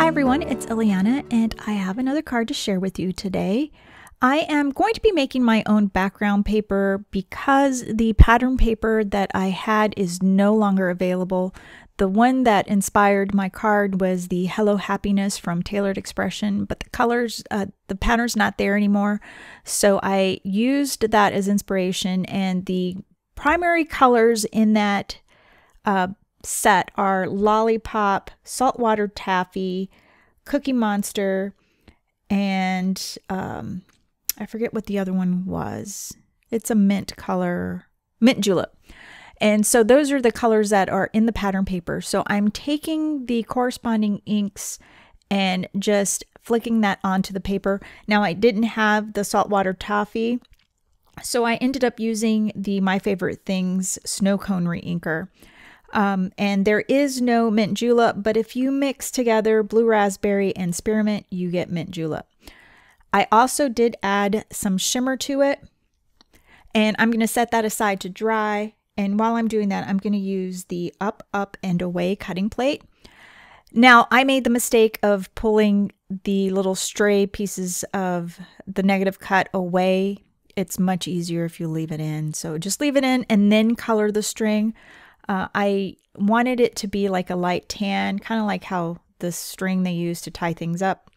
everyone, it's Ileana and I have another card to share with you today. I am going to be making my own background paper because the pattern paper that I had is no longer available. The one that inspired my card was the Hello Happiness from Tailored Expression, but the colors, the pattern's not there anymore. So I used that as inspiration, and the primary colors in that set are Lollipop, Saltwater Taffy, Cookie Monster, and I forget what the other one was. It's a mint color, Mint Julep. And so those are the colors that are in the pattern paper. So I'm taking the corresponding inks and just flicking that onto the paper. Now I didn't have the Saltwater Taffy, so I ended up using the My Favorite Things Snow Cone Reinker. And there is no Mint Julep, but if you mix together Blue Raspberry and Spearmint, you get Mint Julep. I also did add some shimmer to it, and I'm going to set that aside to dry. And while I'm doing that, I'm going to use the Up, Up, and Away cutting plate. Now, I made the mistake of pulling the little stray pieces of the negative cut away. It's much easier if you leave it in. So just leave it in and then color the string. I wanted it to be like a light tan, kind of like how the string they use to tie things up.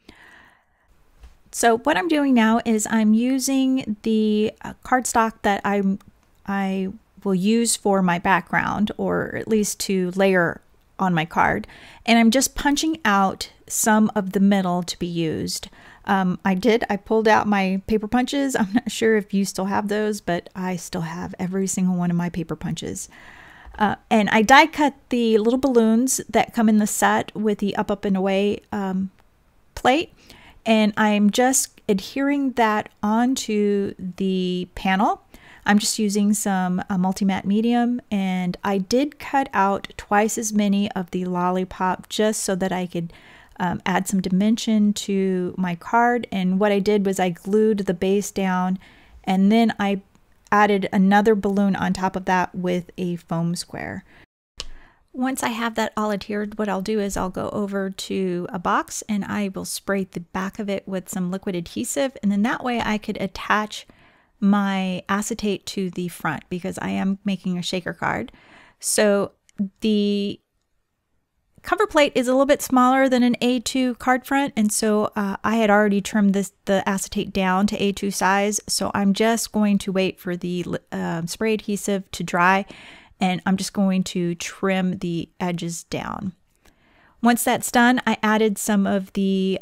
So what I'm doing now is I'm using the cardstock that I will use for my background, or at least to layer on my card. And I'm just punching out some of the middle to be used. I pulled out my paper punches. I'm not sure if you still have those, but I still have every single one of my paper punches. And I die cut the little balloons that come in the set with the Up, Up, and Away plate. And I'm just adhering that onto the panel. I'm just using some multi-matte medium, and I did cut out twice as many of the Lollipop just so that I could add some dimension to my card. And what I did was I glued the base down, and then I added another balloon on top of that with a foam square. Once I have that all adhered, what I'll do is I'll go over to a box and I will spray the back of it with some liquid adhesive, and then that way I could attach my acetate to the front because I am making a shaker card. So the cover plate is a little bit smaller than an A2 card front, and so I had already trimmed the acetate down to A2 size, so I'm just going to wait for the spray adhesive to dry, and I'm just going to trim the edges down. Once that's done, I added some of the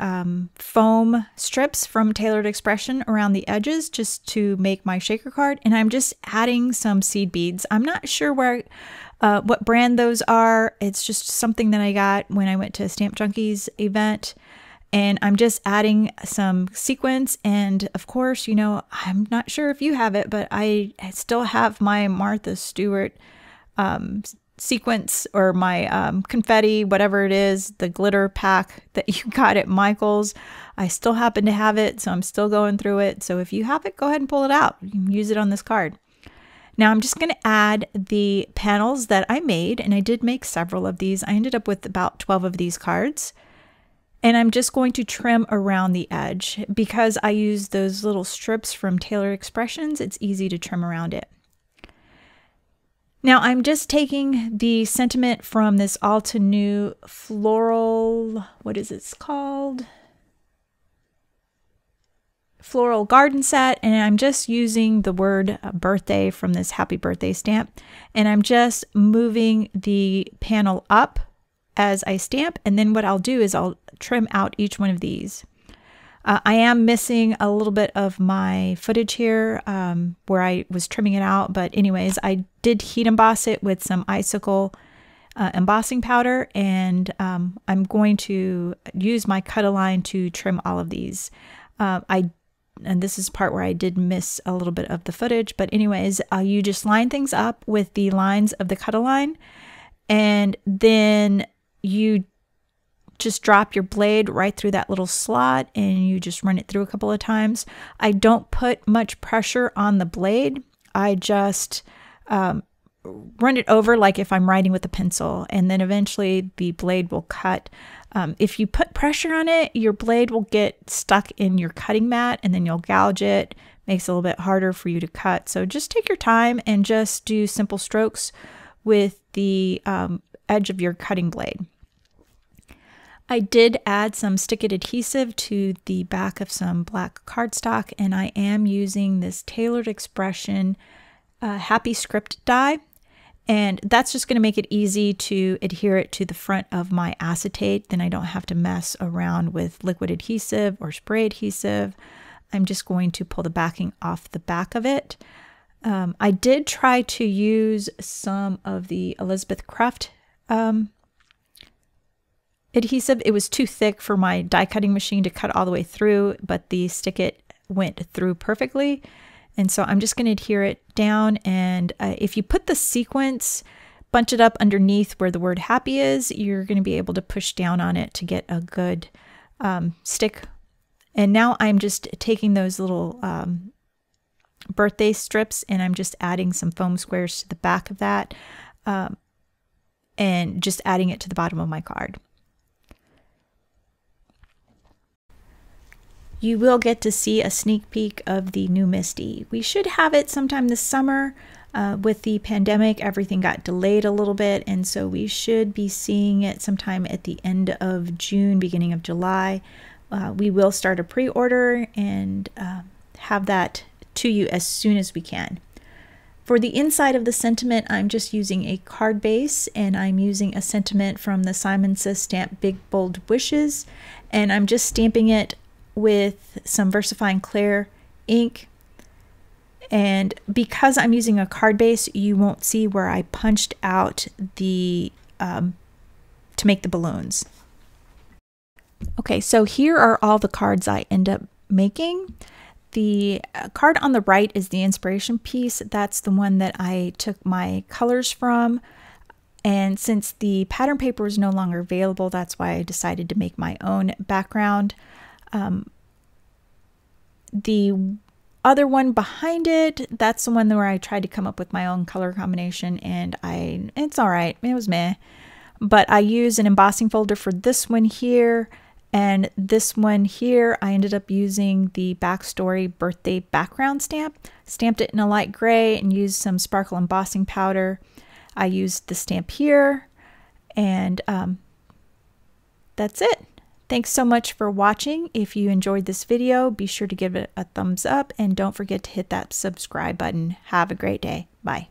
foam strips from Tailored Expression around the edges just to make my shaker card, and I'm just adding some seed beads. I'm not sure what brand those are. It's just something that I got when I went to Stamp Junkies event, and I'm just adding some sequins. And of course, you know, I'm not sure if you have it, but I still have my Martha Stewart sequence, or my confetti, whatever it is, the glitter pack that you got at Michael's. I still happen to have it, so I'm still going through it. So if you have it, go ahead and pull it out. You can use it on this card. Now I'm just going to add the panels that I made, and I did make several of these. I ended up with about 12 of these cards, and I'm just going to trim around the edge. Because I use those little strips from Tailored Expressions, it's easy to trim around it. Now I'm just taking the sentiment from this Altenew floral, what is it called? Floral garden set, and I'm just using the word birthday from this happy birthday stamp, and I'm just moving the panel up as I stamp, and then what I'll do is I'll trim out each one of these. I am missing a little bit of my footage here where I was trimming it out, but anyways, I did heat emboss it with some Icicle embossing powder, and I'm going to use my cut-a-line to trim all of these. And this is the part where I did miss a little bit of the footage, but anyways, you just line things up with the lines of the cut-a-line, and then you just drop your blade right through that little slot, and you just run it through a couple of times. I don't put much pressure on the blade. I just run it over like if I'm writing with a pencil, and then eventually the blade will cut. If you put pressure on it, your blade will get stuck in your cutting mat and then you'll gouge it. Makes it a little bit harder for you to cut. So just take your time and just do simple strokes with the edge of your cutting blade. I did add some stick-it adhesive to the back of some black cardstock, and I am using this Tailored Expression Happy Script die. And that's just going to make it easy to adhere it to the front of my acetate. Then I don't have to mess around with liquid adhesive or spray adhesive. I'm just going to pull the backing off the back of it. I did try to use some of the Elizabeth Craft adhesive. It was too thick for my die cutting machine to cut all the way through, but the stick-it went through perfectly. And so I'm just going to adhere it down, and if you put the sequence, bunch it up underneath where the word happy is, you're going to be able to push down on it to get a good stick. And now I'm just taking those little birthday strips and I'm just adding some foam squares to the back of that and just adding it to the bottom of my card. You will get to see a sneak peek of the new MISTI. We should have it sometime this summer. With the pandemic, everything got delayed a little bit, and so we should be seeing it sometime at the end of June, beginning of July. We will start a pre-order and have that to you as soon as we can. For the inside of the sentiment, I'm just using a card base, and I'm using a sentiment from the Simon Says stamp Big Bold Wishes, and I'm just stamping it with some VersaFine Clear ink. And because I'm using a card base, you won't see where I punched out the to make the balloons. Okay, so here are all the cards I end up making. The card on the right is the inspiration piece. That's the one that I took my colors from. And since the pattern paper is no longer available, that's why I decided to make my own background. The other one behind it, that's the one where I tried to come up with my own color combination, and it's all right. It was meh. But I used an embossing folder for this one here, and this one here, I ended up using the Backstory birthday background stamp. Stamped it in a light gray and used some sparkle embossing powder. I used the stamp here, and that's it. Thanks so much for watching. If you enjoyed this video, be sure to give it a thumbs up and don't forget to hit that subscribe button. Have a great day. Bye.